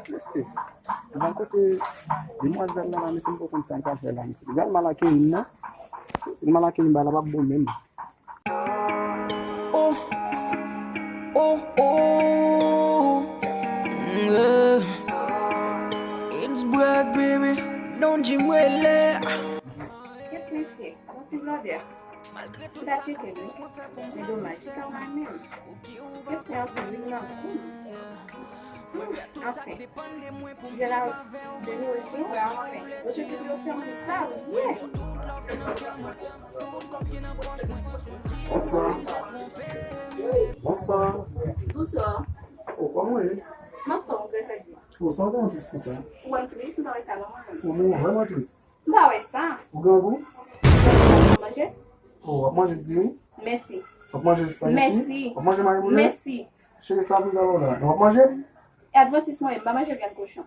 Merci. D'un côté, demoiselle là, mais c'est beaucoup comme ça, on fait là. C'est le malaké, non? C'est le malaké, il va là-bas, bon, même. Oh, oh, oh. Yeah. It's black, baby. Don't you well? Que plaisir. Vamos te glória. Dá te querer. Me dou mais fica lá mesmo. Sempre é o que me não. Enfin. Je la de nourriture. Enfin. Você te viu faire mon sale? Yeah. Bonsoir. Bonsoir. Bonsoir. Oh, comment est? Ma femme, que ça dit? Tu me sens comment tu ça? One place, não é salão. Comment vraiment triste? Não é ça. Vous gangou? Manger? Oh, moi je dis. Merci. On va manger spaghetti. Merci. On va manger maïmouna. Merci. Je vais savoir là. On va manger. Advertisement, maman, je viens de cochon.